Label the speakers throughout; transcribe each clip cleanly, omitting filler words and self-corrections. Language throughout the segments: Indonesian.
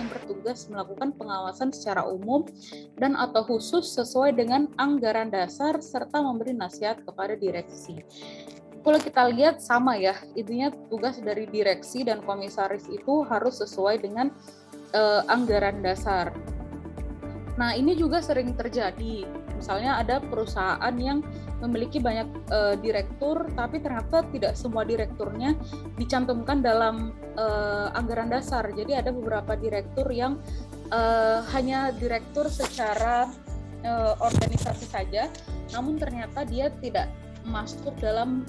Speaker 1: yang bertugas melakukan pengawasan secara umum dan atau khusus sesuai dengan anggaran dasar serta memberi nasihat kepada direksi. Kalau kita lihat sama ya, intinya tugas dari direksi dan komisaris itu harus sesuai dengan anggaran dasar. Nah, ini juga sering terjadi. Misalnya ada perusahaan yang memiliki banyak direktur, tapi ternyata tidak semua direkturnya dicantumkan dalam anggaran dasar. Jadi ada beberapa direktur yang hanya direktur secara organisasi saja, namun ternyata dia tidak masuk dalam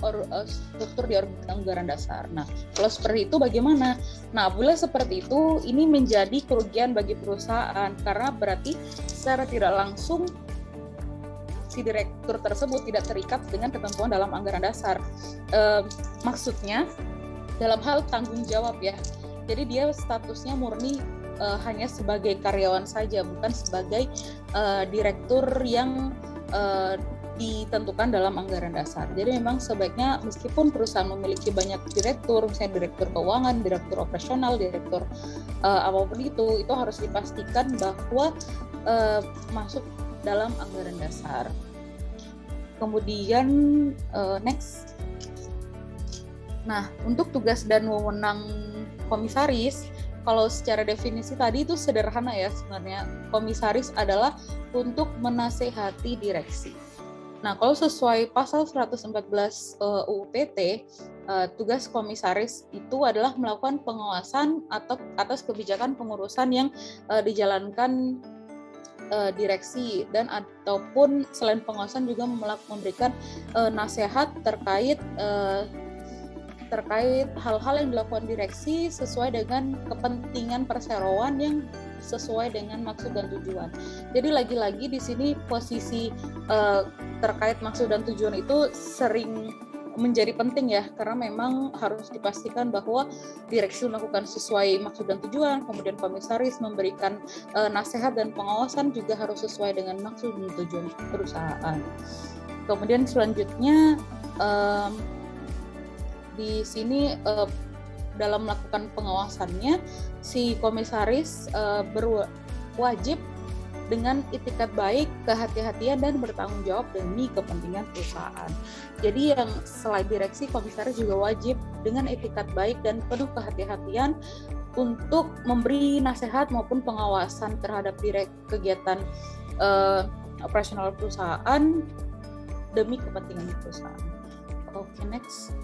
Speaker 1: struktur di anggaran dasar. Nah, kalau seperti itu bagaimana? Nah, bila seperti itu, ini menjadi kerugian bagi perusahaan karena berarti secara tidak langsung si direktur tersebut tidak terikat dengan ketentuan dalam anggaran dasar. Maksudnya dalam hal tanggung jawab ya. Jadi dia statusnya murni hanya sebagai karyawan saja, bukan sebagai direktur yang ditentukan dalam anggaran dasar. Jadi memang sebaiknya meskipun perusahaan memiliki banyak direktur, misalnya direktur keuangan, direktur operasional, direktur apapun itu harus dipastikan bahwa masuk dalam anggaran dasar. Kemudian next. Nah, untuk tugas dan wewenang komisaris, kalau secara definisi tadi itu sederhana ya sebenarnya. Komisaris adalah untuk menasehati direksi. Nah, kalau sesuai pasal 114 UU PT, tugas komisaris itu adalah melakukan pengawasan atas kebijakan pengurusan yang dijalankan direksi dan ataupun selain pengawasan juga memberikan nasihat terkait hal-hal yang dilakukan direksi sesuai dengan kepentingan perseroan yang sesuai dengan maksud dan tujuan. Jadi lagi-lagi di sini posisi terkait maksud dan tujuan itu sering menjadi penting ya, karena memang harus dipastikan bahwa direksi melakukan sesuai maksud dan tujuan, kemudian komisaris memberikan nasihat dan pengawasan juga harus sesuai dengan maksud dan tujuan perusahaan. Kemudian selanjutnya di sini dalam melakukan pengawasannya si komisaris berwajib dengan itikat baik, kehati-hatian dan bertanggung jawab demi kepentingan perusahaan. Jadi yang selain direksi, komisaris juga wajib dengan itikat baik dan penuh kehati-hatian untuk memberi nasihat maupun pengawasan terhadap kegiatan operasional perusahaan demi kepentingan perusahaan. Oke, next.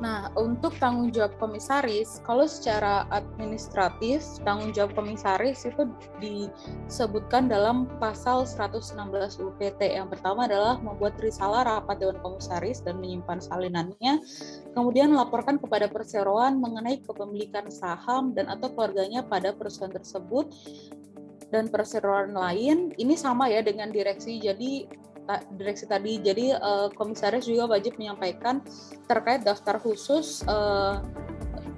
Speaker 1: Nah, untuk tanggung jawab komisaris, kalau secara administratif, tanggung jawab komisaris itu disebutkan dalam pasal 116 UU PT. Yang pertama adalah membuat risalah rapat Dewan Komisaris dan menyimpan salinannya, kemudian melaporkan kepada perseroan mengenai kepemilikan saham dan atau keluarganya pada perusahaan tersebut dan perseroan lain. Ini sama ya dengan direksi, direksi tadi. Jadi komisaris juga wajib menyampaikan terkait daftar khusus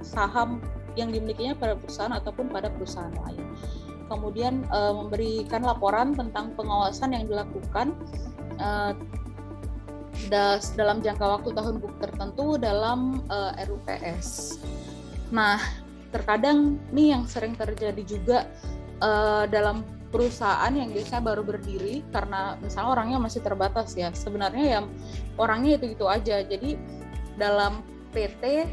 Speaker 1: saham yang dimilikinya pada perusahaan ataupun pada perusahaan lain. Kemudian memberikan laporan tentang pengawasan yang dilakukan dalam jangka waktu tahun tertentu dalam RUPS. Nah, terkadang nih yang sering terjadi juga dalam perusahaan yang biasanya baru berdiri karena misalnya orangnya masih terbatas ya, sebenarnya yang orangnya itu-itu aja. Jadi dalam PT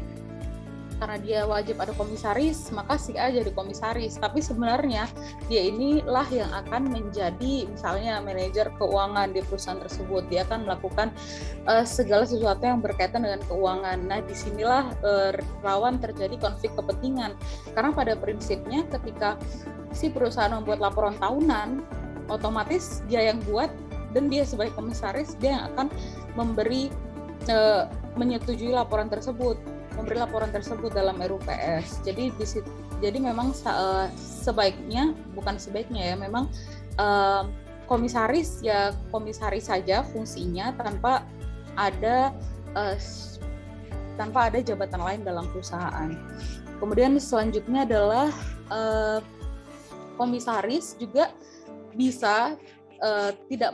Speaker 1: karena dia wajib ada komisaris, maka si A jadi komisaris, tapi sebenarnya dia inilah yang akan menjadi misalnya manajer keuangan di perusahaan tersebut. Dia akan melakukan segala sesuatu yang berkaitan dengan keuangan. Nah, disinilah rawan terjadi konflik kepentingan, karena pada prinsipnya ketika si perusahaan membuat laporan tahunan, otomatis dia yang buat dan dia sebagai komisaris dia yang akan menyetujui laporan tersebut, memberi laporan tersebut dalam RUPS. Jadi memang sebaiknya, bukan sebaiknya ya, memang komisaris ya komisaris saja fungsinya tanpa ada jabatan lain dalam perusahaan. Kemudian selanjutnya adalah komisaris juga bisa tidak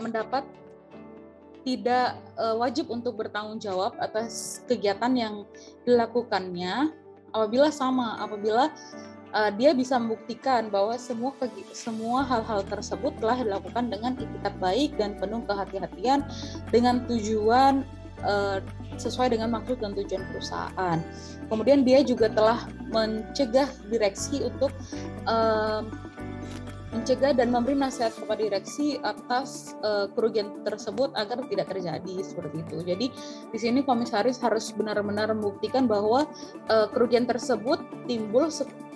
Speaker 1: wajib untuk bertanggung jawab atas kegiatan yang dilakukannya apabila dia bisa membuktikan bahwa semua hal-hal tersebut telah dilakukan dengan itikat baik dan penuh kehati-hatian dengan tujuan sesuai dengan maksud dan tujuan perusahaan. Kemudian dia juga telah mencegah direksi untuk mencegah dan memberi nasihat kepada direksi atas kerugian tersebut agar tidak terjadi seperti itu. Jadi di sini komisaris harus benar-benar membuktikan bahwa kerugian tersebut timbul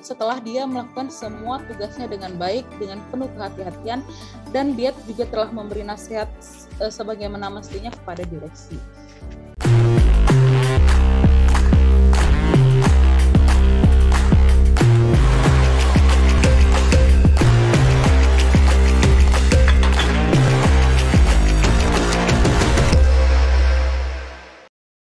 Speaker 1: setelah dia melakukan semua tugasnya dengan baik, dengan penuh kehati-hatian, dan dia juga telah memberi nasihat sebagaimana mestinya kepada direksi.